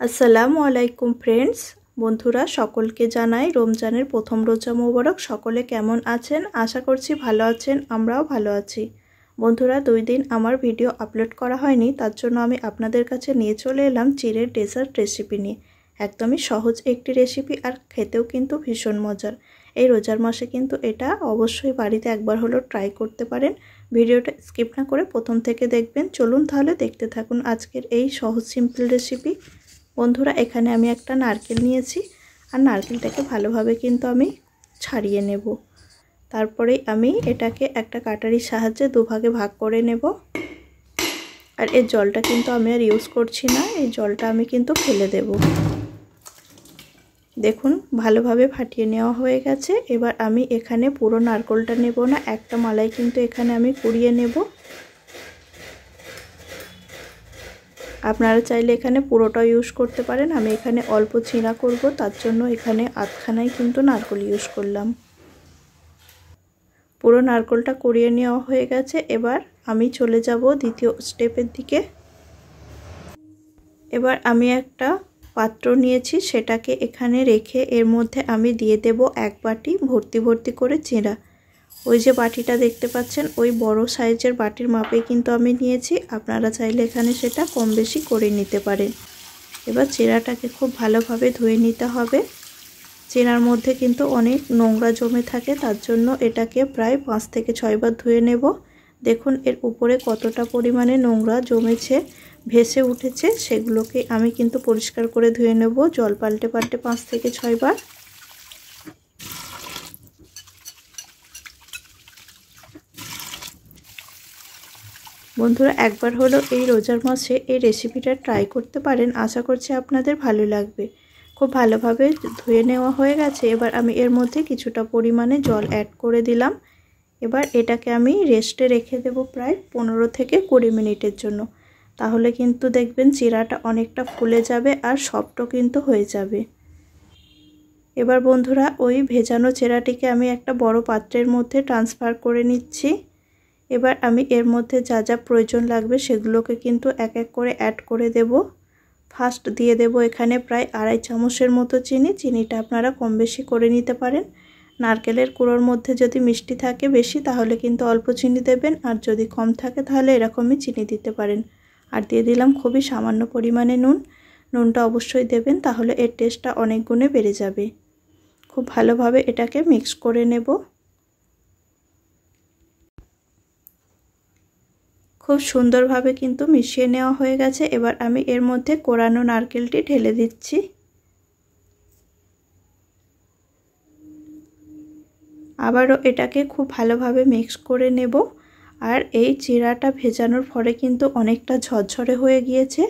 আসসালামু আলাইকুম ফ্রেন্ডস, বন্ধুরা সকলকে জানাই রমজানের প্রথম রোজা মোবারক। সকলে কেমন আছেন? আশা করছি ভালো আছেন, আমরাও ভালো আছি। বন্ধুরা, 2 দিন আমার ভিডিও আপলোড করা হয়নি, তার জন্য আমি আপনাদের কাছে নিয়ে চলে এলাম চিড়ের ডেজার্ট রেসিপি নিয়ে। একদমই সহজ একটি রেসিপি, আর খেতেও কিন্তু ভীষণ মজার। এই রোজার মাসে কিন্তু এটা অবশ্যই বাড়িতে একবার হলেও ট্রাই করতে পারেন। ভিডিওটা স্কিপ না করে প্রথম থেকে দেখবেন। চলুন তাহলে দেখতে থাকুন আজকের এই সহজ সিম্পল রেসিপি। বন্ধুরা, এখানে আমি একটা নারকেল নিয়েছি, আর নারকেলটাকে ভালোভাবে কিন্তু আমি ছাড়িয়ে নেব। তারপরে আমি এটাকে একটা কাটারির সাহায্যে দুভাগে ভাগ করে নেব। আর এর জলটা কিন্তু আমি আর ইউজ করছি না, এই জলটা আমি কিন্তু ফেলে দেব। দেখুন, ভালোভাবে ফাটিয়ে নেওয়া হয়ে গেছে। এবার আমি এখানে পুরো নারকেলটা নেব না, একটা মালাই কিন্তু এখানে আমি কুড়িয়ে নেব। আপনারা চাইলে এখানে পুরোটা ইউজ করতে পারেন, আমি এখানে অল্প চিড়া করব, তার জন্য এখানে আধখানাই কিন্তু নারকেল ইউজ করলাম। পুরো নারকেলটা কুড়িয়ে নেওয়া হয়ে গেছে। এবার আমি চলে যাব দ্বিতীয় স্টেপের দিকে। এবার আমি একটা পাত্র নিয়েছি, সেটাকে এখানে রেখে এর মধ্যে আমি দিয়ে দেব 1 বাটি ভর্তি ভর্তি করে চিড়া। ওই যে বাটিটা দেখতে পাচ্ছেন, ওই বড় সাইজের বাটির মাপে কিন্তু আমি নিয়েছি। আপনারা চাইলে এখানে সেটা কম বেশি করে নিতে পারেন। এবার চিড়াটাকে খুব ভালোভাবে ধুয়ে নিতে হবে। চিড়ার মধ্যে কিন্তু অনেক নোংরা জমে থাকে, তার জন্য এটাকে প্রায় 5 থেকে 6 বার ধুয়ে নেব। দেখুন এর উপরে কতটা পরিমাণে নোংরা জমেছে, ভেসে উঠেছে, সেগুলোকে আমি কিন্তু পরিষ্কার করে ধুয়ে নেব জল পাল্টে পাল্টে 5 থেকে 6 বার। বন্ধুরা, একবার হলো এই রোজার মাসে এই রেসিপিটা ট্রাই করতে পারেন, আশা করছি আপনাদের ভালো লাগবে। খুব ভালোভাবে ধুয়ে নেওয়া হয়ে গেছে। এবার আমি এর মধ্যে কিছুটা পরিমাণে জল অ্যাড করে দিলাম। এবার এটাকে আমি রেস্টে রেখে দেব প্রায় 15 থেকে 20 মিনিটের জন্য। তাহলে কিন্তু দেখবেন চিড়াটা অনেকটা ফুলে যাবে আর সফটও কিন্তু হয়ে যাবে। এবার বন্ধুরা, ওই ভেজানো চিড়াটিকে আমি একটা বড় পাত্রের মধ্যে ট্রান্সফার করে নিচ্ছি। এবার আমি এর মধ্যে যা যা প্রয়োজন লাগবে সেগুলোকে কিন্তু এক এক করে অ্যাড করে দেব। ফার্স্ট দিয়ে দেব এখানে প্রায় 2.5 চামচের মতো চিনি। চিনিটা আপনারা কম বেশি করে নিতে পারেন। নারকেলের কুড়োর মধ্যে যদি মিষ্টি থাকে বেশি, তাহলে কিন্তু অল্প চিনি দেবেন, আর যদি কম থাকে তাহলে এরকমই চিনি দিতে পারেন। আর দিয়ে দিলাম খুবই সামান্য পরিমাণে নুন। নুনটা অবশ্যই দেবেন, তাহলে এর টেস্টটা অনেক গুণে বেড়ে যাবে। খুব ভালোভাবে এটাকে মিক্স করে নেব। খুব সুন্দরভাবে কিন্তু মিশিয়ে নেওয়া হয়ে গেছে। এবার আমি এর মধ্যে কোরানো নারকেলটি ঢেলে দিচ্ছি। আবারও এটাকে খুব ভালোভাবে মিক্স করে নেব। আর এই চিড়াটা ভেজানোর ফলে কিন্তু অনেকটা ঝরঝরে হয়ে গিয়েছে,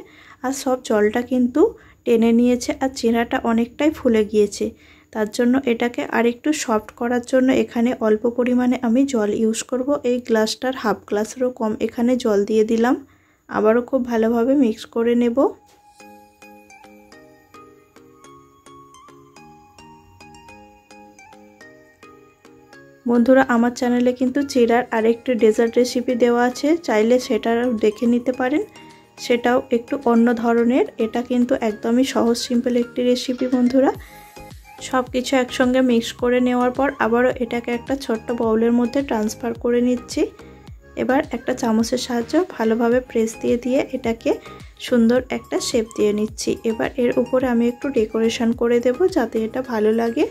আর সব জলটা কিন্তু টেনে নিয়েছে, আর চিড়াটা অনেকটাই ফুলে গিয়েছে। তার জন্য এটাকে আরেকটু সফট করার জন্য এখানে অল্প পরিমাণে আমি জল ইউজ করব। এই গ্লাসটার হাফ গ্লাসেরও কম এখানে জল দিয়ে দিলাম। আবারও খুব ভালোভাবে মিক্স করে নেব। বন্ধুরা, আমার চ্যানেলে কিন্তু চিড়ার আরেকটি ডেজার্ট রেসিপি দেওয়া আছে, চাইলে সেটাও দেখে নিতে পারেন। সেটাও একটু অন্য ধরনের। এটা কিন্তু একদমই সহজ সিম্পল একটি রেসিপি। বন্ধুরা, সব কিছু একসঙ্গে মিক্স করে নেওয়ার পর আবারও এটাকে একটা ছোট্ট বাউলের মধ্যে ট্রান্সফার করে নিচ্ছি। এবার একটা চামচের সাহায্যে ভালোভাবে প্রেস দিয়ে দিয়ে এটাকে সুন্দর একটা শেপ দিয়ে নিচ্ছি। এবার এর উপরে আমি একটু ডেকোরেশন করে দেব, যাতে এটা ভালো লাগে।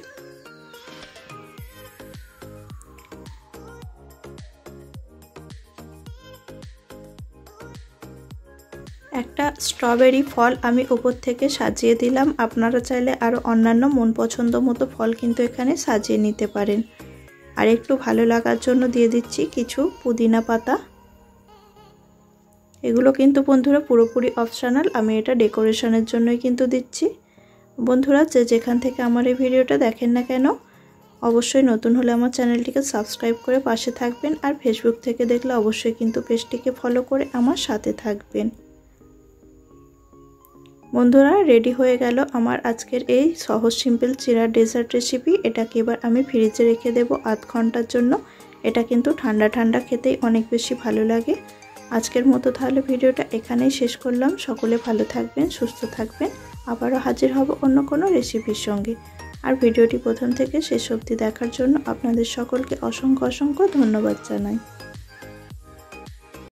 একটা স্ট্রবেরি ফল আমি উপর থেকে সাজিয়ে দিলাম। আপনারা চাইলে আরও অন্যান্য মন পছন্দ মতো ফল কিন্তু এখানে সাজিয়ে নিতে পারেন। আর একটু ভালো লাগার জন্য দিয়ে দিচ্ছি কিছু পুদিনা পাতা। এগুলো কিন্তু বন্ধুরা পুরোপুরি অপশনাল, আমি এটা ডেকোরেশনের জন্যই কিন্তু দিচ্ছি। বন্ধুরা, যেখান থেকে আমার এই ভিডিওটা দেখেন না কেন, অবশ্যই নতুন হলে আমার চ্যানেলটিকে সাবস্ক্রাইব করে পাশে থাকবেন, আর ফেসবুক থেকে দেখলে অবশ্যই কিন্তু পেজটিকে ফলো করে আমার সাথে থাকবেন। বন্ধুরা, রেডি হয়ে গেল আমার আজকের এই সহজ সিম্পল চিড়ার ডেজার্ট রেসিপি। এটাকে এবার আমি ফ্রিজে রেখে দেব আধ ঘন্টার জন্য। এটা কিন্তু ঠান্ডা ঠান্ডা খেতেই অনেক বেশি ভালো লাগে। আজকের মতো তাহলে ভিডিওটা এখানেই শেষ করলাম। সকলে ভালো থাকবেন, সুস্থ থাকবেন। আবারও হাজির হব অন্য কোনো রেসিপির সঙ্গে। আর ভিডিওটি প্রথম থেকে শেষ অবধি দেখার জন্য আপনাদের সকলকে অসংখ্য ধন্যবাদ জানাই।